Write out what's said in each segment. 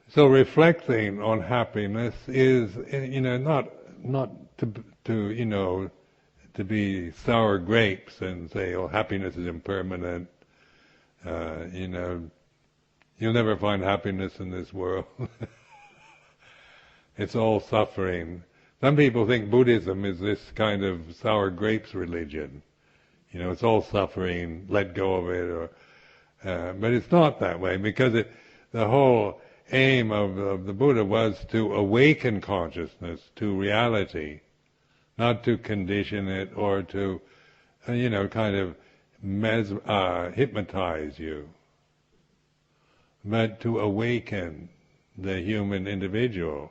So reflecting on happiness is, not to to be sour grapes and say, oh, happiness is impermanent. You'll never find happiness in this world. It's all suffering. Some people think Buddhism is this kind of sour grapes religion. It's all suffering, let go of it, but it's not that way, because the whole aim of the Buddha was to awaken consciousness to reality, not to condition it or to, kind of hypnotize you, but to awaken the human individual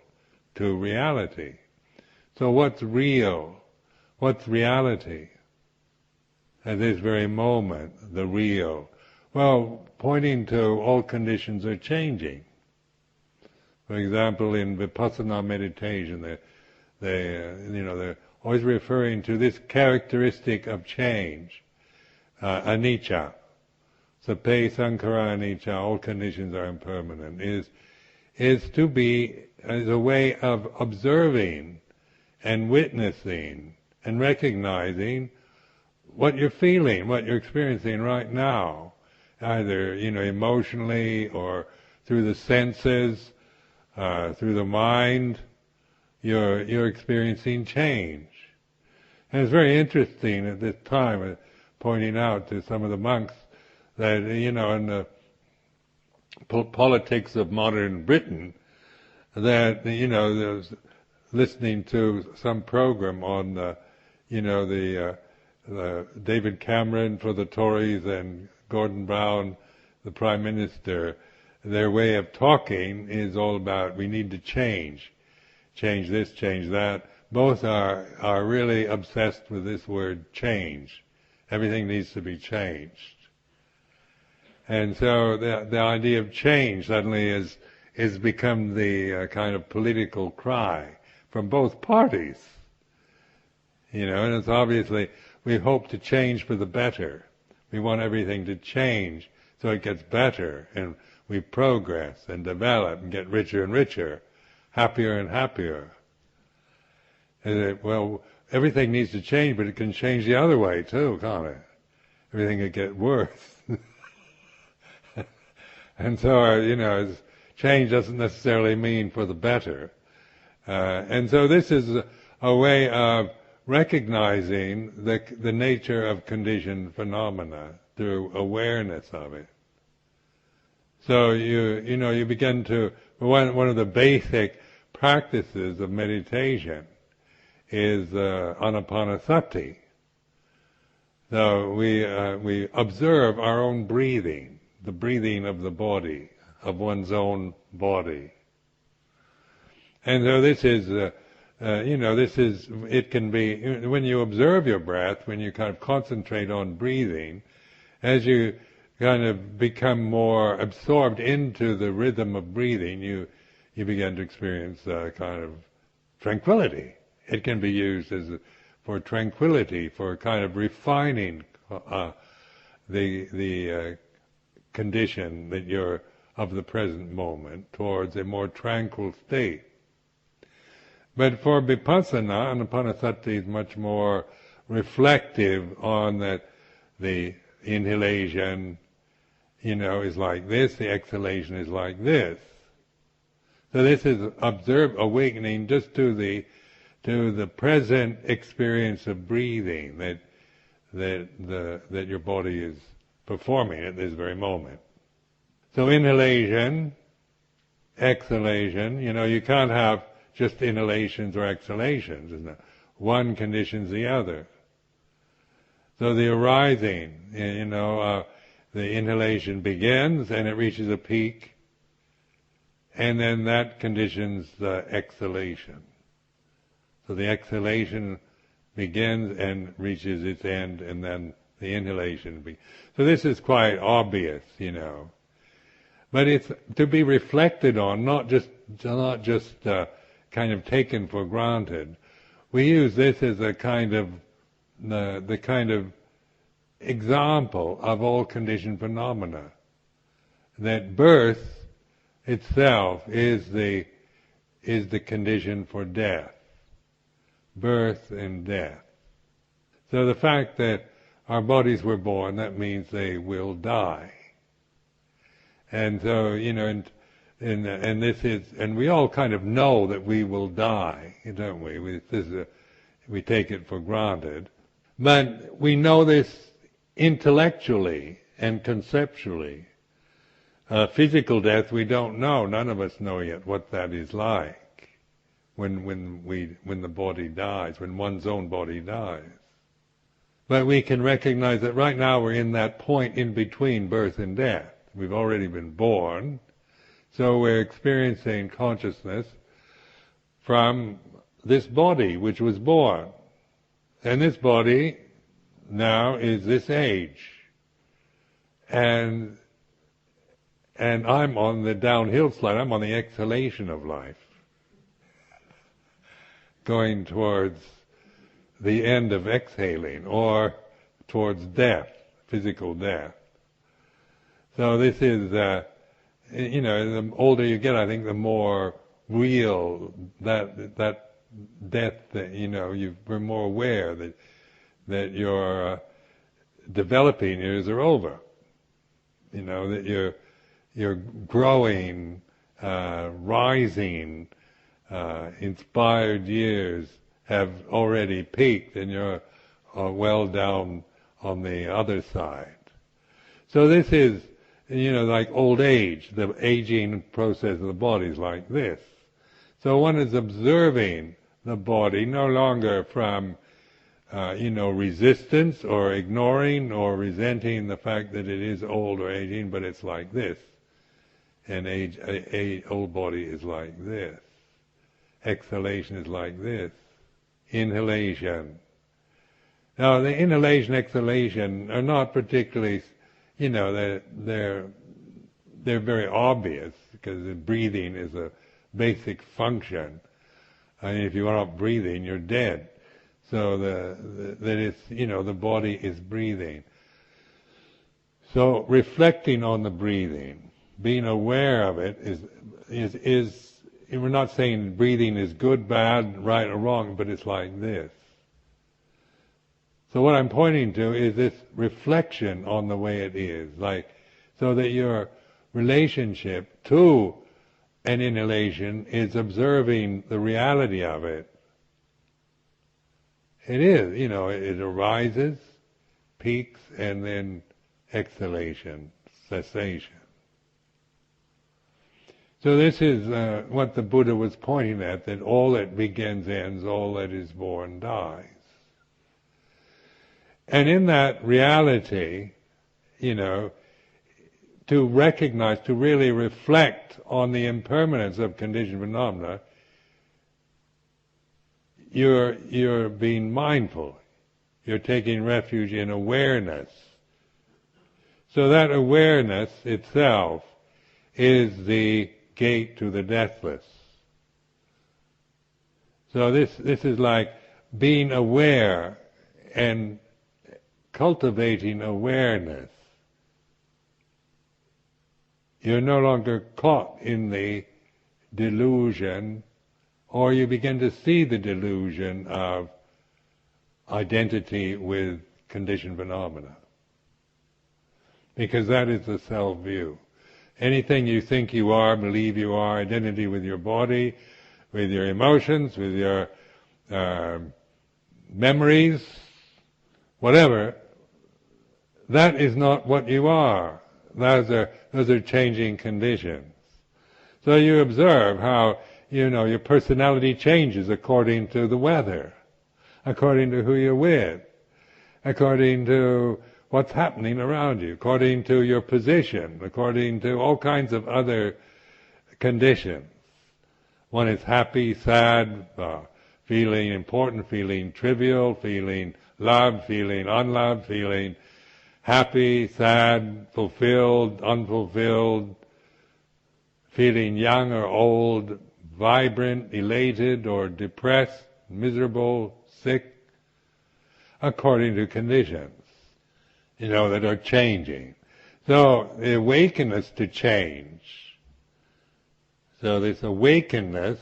to reality. So what's real? What's reality? At this very moment, the real. Well, pointing to all conditions are changing. For example, in Vipassana meditation, they're always referring to this characteristic of change, anicca. Sape sankhara anicca, all conditions are impermanent, is a way of observing and witnessing and recognizing what you're feeling, what you're experiencing right now, either emotionally or through the senses, through the mind. You're experiencing change, and it's very interesting at this time, pointing out to some of the monks that in the politics of modern Britain, that there's listening to some program on the David Cameron for the Tories and Gordon Brown, the Prime Minister. Their way of talking is all about, we need to change this, change that. Both are really obsessed with this word change. Everything needs to be changed. And so the idea of change suddenly is become the kind of political cry from both parties. And it's obviously, we hope to change for the better. We want everything to change so it gets better, and we progress and develop and get richer and richer, happier and happier. And well, everything needs to change, but it can change the other way too, can't it? Everything could get worse. And so, change doesn't necessarily mean for the better. And so this is a way of recognizing the nature of conditioned phenomena through awareness of it. So you begin to, one of the basic practices of meditation is anapanasati. So we observe our own breathing, the breathing of the body, of one's own body. And so this is, it can be, when you observe your breath, when you kind of concentrate on breathing, as you kind of become more absorbed into the rhythm of breathing, you begin to experience kind of tranquility. It can be used for tranquility, for kind of refining the condition that you're of the present moment towards a more tranquil state. But for vipassana, anapanasati is much more reflective on that the inhalation, is like this, the exhalation is like this. So this is awakening just to the present experience of breathing that your body is performing at this very moment. So inhalation, exhalation, you can't have just inhalations or exhalations, isn't it? One conditions the other. So the arising, the inhalation begins and it reaches a peak, and then that conditions the exhalation. So the exhalation begins and reaches its end, and then the inhalation begins. So this is quite obvious, but it's to be reflected on, not just kind of taken for granted. We use this as a kind of the kind of example of all conditioned phenomena. That birth itself is the condition for death, birth and death. So the fact that our bodies were born, that means they will die. And so, and this is, and we all kind of know that we will die, don't we? We take it for granted. But we know this intellectually and conceptually. Physical death we don't know. None of us know yet what that is like when the body dies, when one's own body dies. But we can recognize that right now we're in that point in between birth and death. We've already been born, so we're experiencing consciousness from this body which was born. And this body now is this age. And I'm on the downhill slide, I'm on the exhalation of life, going towards the end of exhaling, or towards death, physical death. So this is, the older you get, I think the more real that death, that, you're more aware that your developing years are over. That you're growing, rising, inspired years have already peaked, and you're well down on the other side. So this is, like old age, the aging process of the body is like this. So one is observing the body no longer from, resistance or ignoring or resenting the fact that it is old or aging, but it's like this. And old body is like this. Exhalation is like this. Inhalation. Now, the inhalation, exhalation are not particularly, they're very obvious, because breathing is a basic function. I mean, if you are not breathing, you're dead. So the body is breathing. So reflecting on the breathing, being aware of it is we're not saying breathing is good, bad, right or wrong, but it's like this. So what I'm pointing to is this reflection on the way it is, so that your relationship to an inhalation is observing the reality of it. It is, it arises, peaks, and then exhalation, cessation. So this is what the Buddha was pointing at, that all that begins ends, all that is born dies. And in that reality, to recognize, to really reflect on the impermanence of conditioned phenomena, you're being mindful. You're taking refuge in awareness. So that awareness itself is the gate to the deathless. So this is like being aware and cultivating awareness. You're no longer caught in the delusion, or you begin to see the delusion of identity with conditioned phenomena. Because that is the self-view. Anything you think you are, believe you are, identity with your body, with your emotions, with your memories, whatever, that is not what you are. Those are changing conditions. So you observe how, your personality changes according to the weather, according to who you're with, according to what's happening around you, according to your position, according to all kinds of other conditions. One is happy, sad, feeling important, feeling trivial, feeling loved, feeling unloved, feeling happy, sad, fulfilled, unfulfilled, feeling young or old, vibrant, elated or depressed, miserable, sick, according to conditions, that are changing. So they awaken us to change. So this awakeness,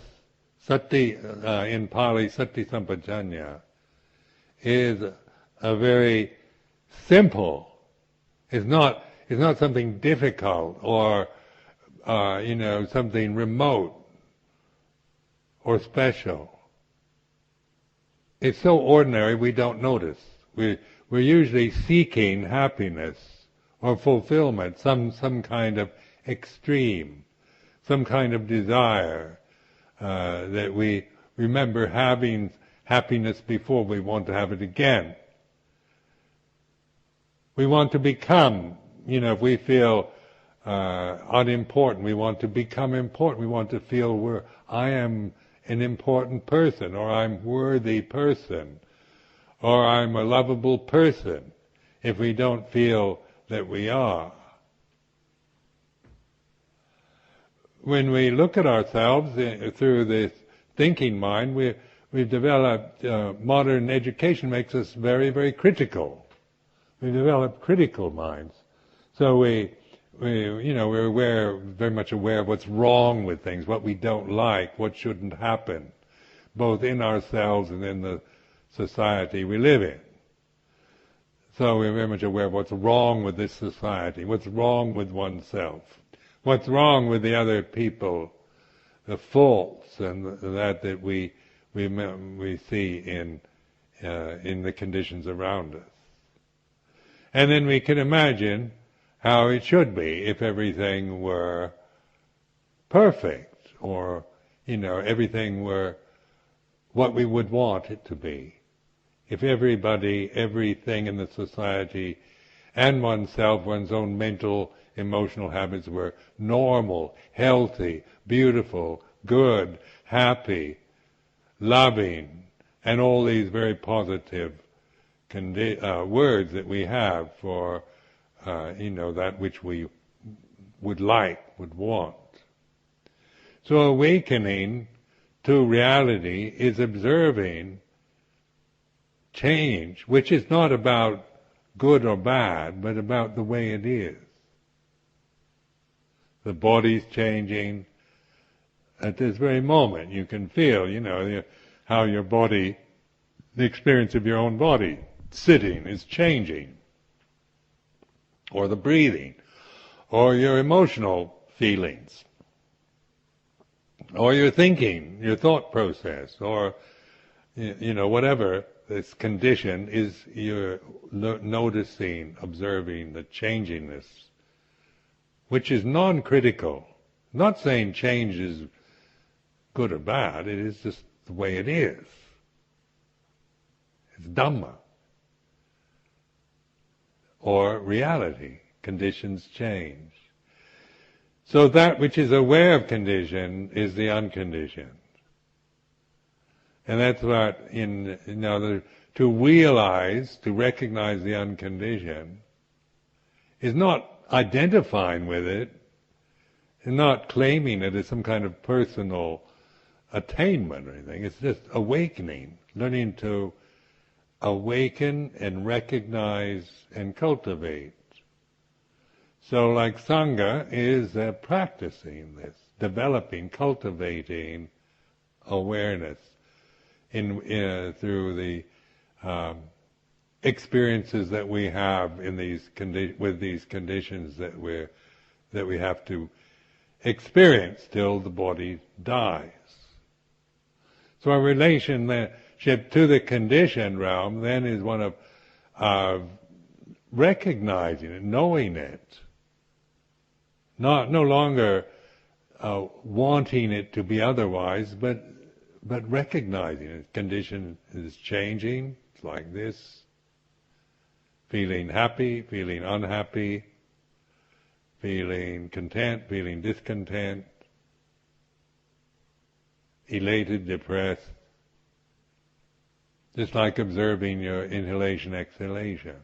sati, in Pali, sati sampajanya, is a very simple. It's not something difficult or something remote or special. It's so ordinary we don't notice. We're usually seeking happiness or fulfillment, some kind of extreme, some kind of desire that we remember having happiness before, we want to have it again. We want to become, if we feel unimportant, we want to become important. We want to feel I am an important person, or I'm worthy person, or I'm a lovable person, if we don't feel that we are. When we look at ourselves through this thinking mind, we've developed, modern education makes us very, very critical. We've developed critical minds. So we're very much aware of what's wrong with things, what we don't like, what shouldn't happen, both in ourselves and in the society we live in. So we're very much aware of what's wrong with this society, what's wrong with oneself, what's wrong with the other people, the faults and that we see in the conditions around us. And then we can imagine how it should be if everything were perfect, or, everything were what we would want it to be. If everything in the society and oneself, one's own mental, emotional habits were normal, healthy, beautiful, good, happy, loving, and all these very positive words that we have for that which we would like, would want. So awakening to reality is observing change, which is not about good or bad, but about the way it is. The body's changing. At this very moment, you can feel, how your body, the experience of your own body sitting is changing, or the breathing, or your emotional feelings, or your thinking, your thought process, or whatever this condition is, you're noticing, observing the changingness, which is non-critical. Not saying change is good or bad, it is just the way it is. It's Dhamma, or reality. Conditions change. So that which is aware of condition is the unconditioned. And that's what, to realize, to recognize the unconditioned, is not identifying with it, and not claiming it as some kind of personal attainment or anything. It's just awakening, learning to awaken and recognize and cultivate. So like Sangha is practicing this, developing, cultivating awareness through the experiences that we have in with these conditions that we have to experience till the body dies. So our relationship to the conditioned realm then is one of recognizing it, knowing it, no longer wanting it to be otherwise, but recognizing it. Condition is changing. It's like this. Feeling happy, feeling unhappy, feeling content, feeling discontent, elated, depressed. Just like observing your inhalation, exhalation.